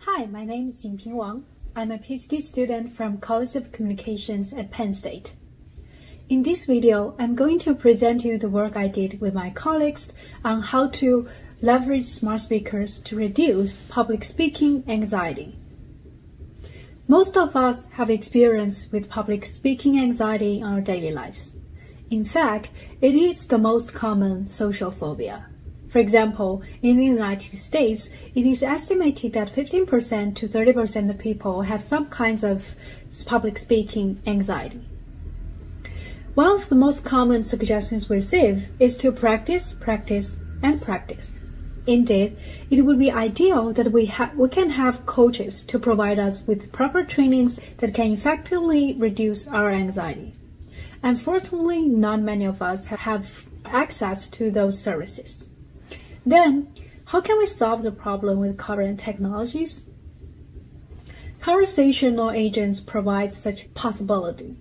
Hi, my name is Jinping Wang. I'm a PhD student from Qualitative Communications at Penn State. In this video, I'm going to present you the work I did with my colleagues on how to leverage smart speakers to reduce public speaking anxiety. Most of us have experience with public speaking anxiety in our daily lives. In fact, it is the most common social phobia. For example, in the United States, it is estimated that 15% to 30% of people have some kinds of public speaking anxiety. One of the most common suggestions we receive is to practice, practice, and practice. Indeed, it would be ideal that we can have coaches to provide us with proper trainings that can effectively reduce our anxiety. Unfortunately, not many of us have access to those services. Then, how can we solve the problem with current technologies? Conversational agents provide such possibility,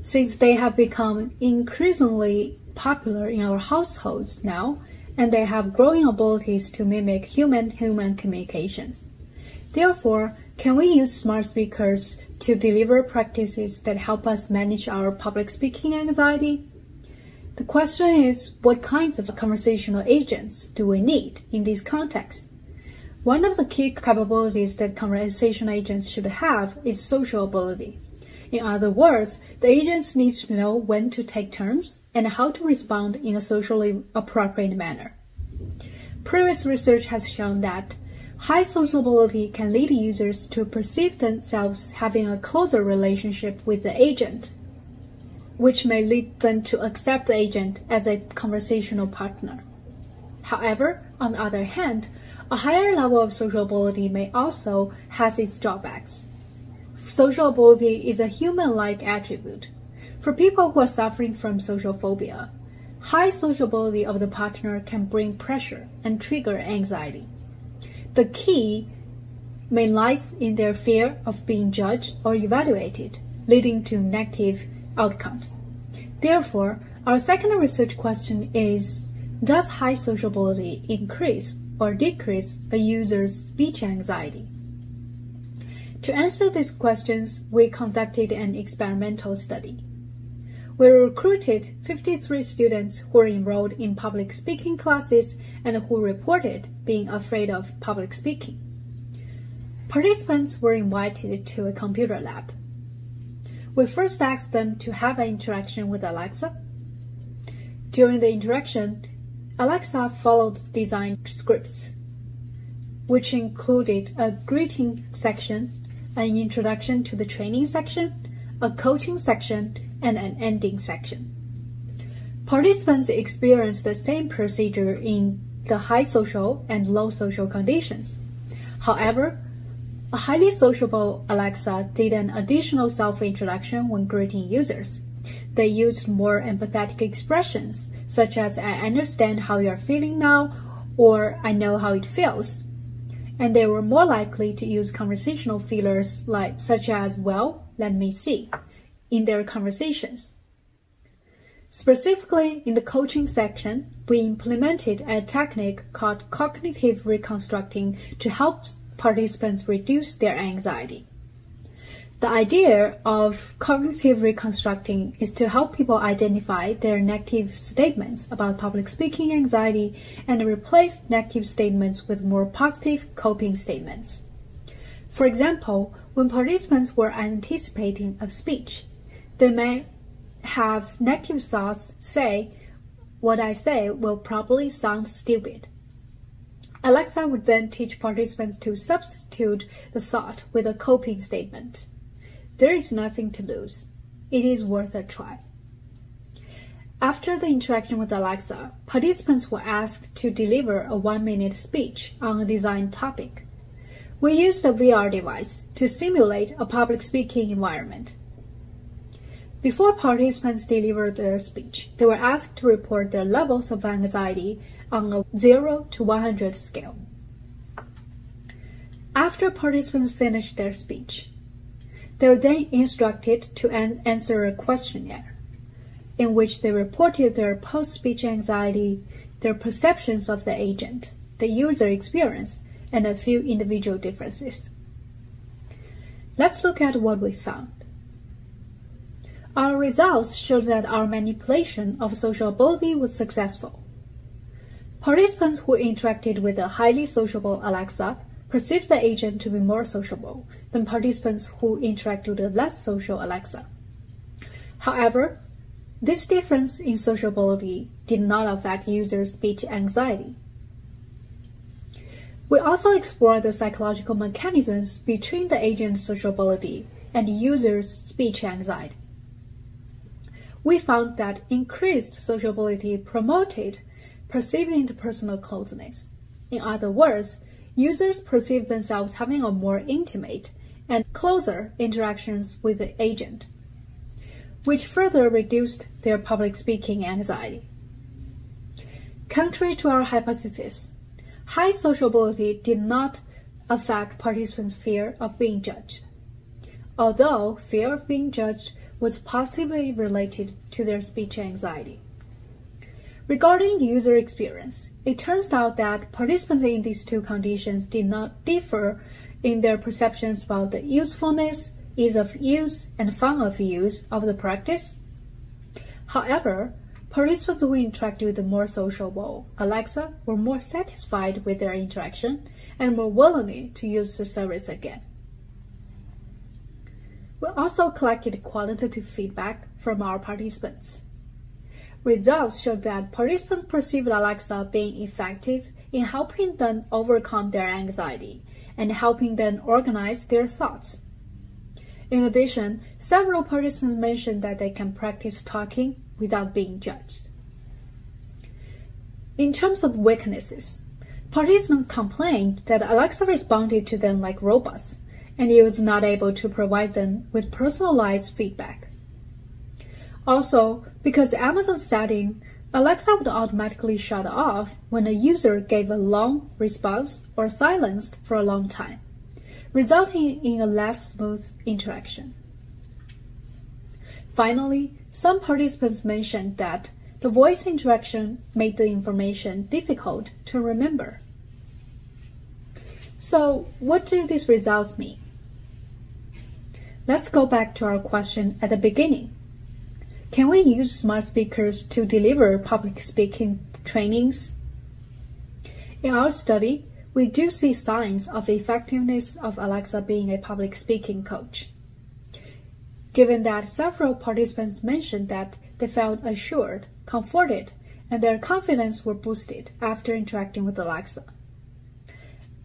since they have become increasingly popular in our households now, and they have growing abilities to mimic human-human communications. Therefore, can we use smart speakers to deliver practices that help us manage our public speaking anxiety? The question is, what kinds of conversational agents do we need in this context? One of the key capabilities that conversational agents should have is sociability. In other words, the agents need to know when to take turns and how to respond in a socially appropriate manner. Previous research has shown that high sociability can lead users to perceive themselves having a closer relationship with the agent, which may lead them to accept the agent as a conversational partner. However, on the other hand, a higher level of sociability may also have its drawbacks. Sociability is a human-like attribute. For people who are suffering from social phobia, high sociability of the partner can bring pressure and trigger anxiety. The key may lie in their fear of being judged or evaluated, leading to negative outcomes. Therefore, our second research question is, does high sociability increase or decrease a user's speech anxiety? To answer these questions, we conducted an experimental study. We recruited 53 students who were enrolled in public speaking classes and who reported being afraid of public speaking. Participants were invited to a computer lab. We first asked them to have an interaction with Alexa. During the interaction, Alexa followed design scripts, which included a greeting section, an introduction to the training section, a coaching section, and an ending section. Participants experienced the same procedure in the high social and low social conditions. However, a highly sociable Alexa did an additional self-introduction when greeting users. They used more empathetic expressions, such as "I understand how you're feeling now," or "I know how it feels." And they were more likely to use conversational feelers such as "well, let me see," in their conversations. Specifically, in the coaching section, we implemented a technique called cognitive reconstructing to help participants reduce their anxiety. The idea of cognitive reconstructing is to help people identify their negative statements about public speaking anxiety and replace negative statements with more positive coping statements. For example, when participants were anticipating a speech, they may have negative thoughts say, "What I say will probably sound stupid." Alexa would then teach participants to substitute the thought with a coping statement. "There is nothing to lose. It is worth a try." After the interaction with Alexa, participants were asked to deliver a 1-minute speech on a design topic. We used a VR device to simulate a public speaking environment. Before participants delivered their speech, they were asked to report their levels of anxiety on a 0 to 100 scale. After participants finished their speech, they were then instructed to answer a questionnaire, in which they reported their post-speech anxiety, their perceptions of the agent, the user experience, and a few individual differences. Let's look at what we found. Our results showed that our manipulation of sociability was successful. Participants who interacted with a highly sociable Alexa perceived the agent to be more sociable than participants who interact with a less social Alexa. However, this difference in sociability did not affect users' speech anxiety. We also explored the psychological mechanisms between the agent's sociability and users' speech anxiety. We found that increased sociability promoted perceived interpersonal closeness. In other words, users perceive themselves having a more intimate and closer interactions with the agent, which further reduced their public speaking anxiety. Contrary to our hypothesis, high sociability did not affect participants' fear of being judged, although fear of being judged was positively related to their speech anxiety. Regarding user experience, it turns out that participants in these two conditions did not differ in their perceptions about the usefulness, ease of use, and fun of use of the practice. However, participants who interacted with the more sociable Alexa were more satisfied with their interaction and more willing to use the service again. We also collected qualitative feedback from our participants. Results showed that participants perceived Alexa being effective in helping them overcome their anxiety and helping them organize their thoughts. In addition, several participants mentioned that they can practice talking without being judged. In terms of weaknesses, participants complained that Alexa responded to them like robots, and it was not able to provide them with personalized feedback. Also, because Amazon's setting, Alexa would automatically shut off when a user gave a long response or silenced for a long time, resulting in a less smooth interaction. Finally, some participants mentioned that the voice interaction made the information difficult to remember. So, what do these results mean? Let's go back to our question at the beginning. Can we use smart speakers to deliver public speaking trainings? In our study, we do see signs of the effectiveness of Alexa being a public speaking coach. Given that several participants mentioned that they felt assured, comforted, and their confidence were boosted after interacting with Alexa.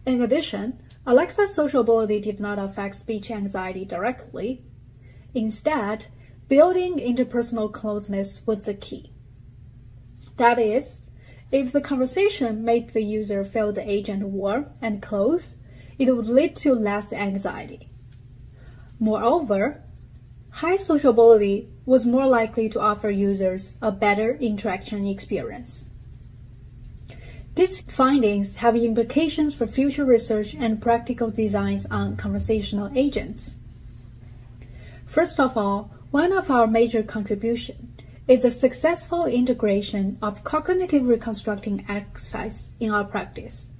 In addition, Alexa's sociability did not affect speech anxiety directly. Instead, building interpersonal closeness was the key. That is, if the conversation made the user feel the agent warm and close, it would lead to less anxiety. Moreover, high sociability was more likely to offer users a better interaction experience. These findings have implications for future research and practical designs on conversational agents. First of all, one of our major contributions is a successful integration of cognitive reconstructing exercise in our practice.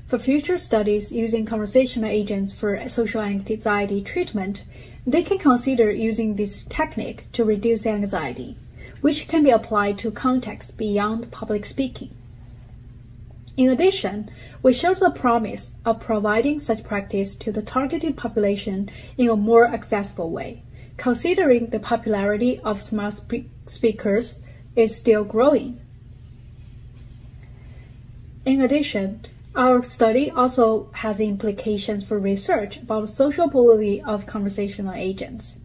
For future studies using conversational agents for social anxiety treatment, they can consider using this technique to reduce anxiety, which can be applied to contexts beyond public speaking. In addition, we showed the promise of providing such practice to the targeted population in a more accessible way, considering the popularity of smart speakers is still growing. In addition, our study also has implications for research about the sociability of conversational agents.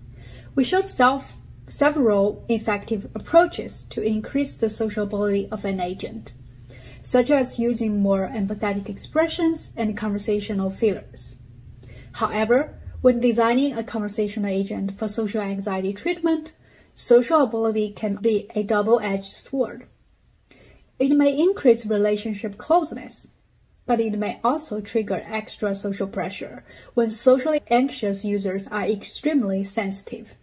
We showed several effective approaches to increase the sociability of an agent, such as using more empathetic expressions and conversational fillers. However, when designing a conversational agent for social anxiety treatment, sociability can be a double-edged sword. It may increase relationship closeness, but it may also trigger extra social pressure when socially anxious users are extremely sensitive.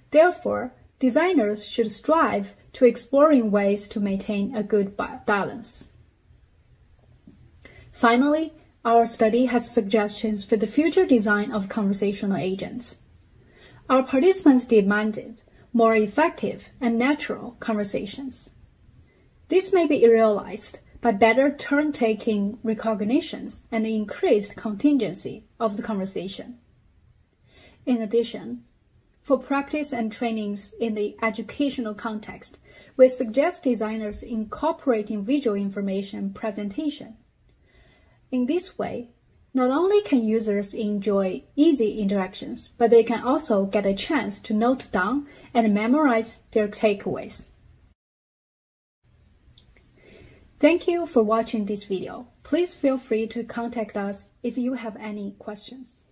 Therefore, designers should strive to exploring ways to maintain a good balance. Finally, Our study has suggestions for the future design of conversational agents. Our participants demanded more effective and natural conversations. This may be realized by better turn-taking recognitions and increased contingency of the conversation. In addition, for practice and trainings in the educational context, we suggest designers incorporating visual information presentation. In this way, not only can users enjoy easy interactions, but they can also get a chance to note down and memorize their takeaways. Thank you for watching this video. Please feel free to contact us if you have any questions.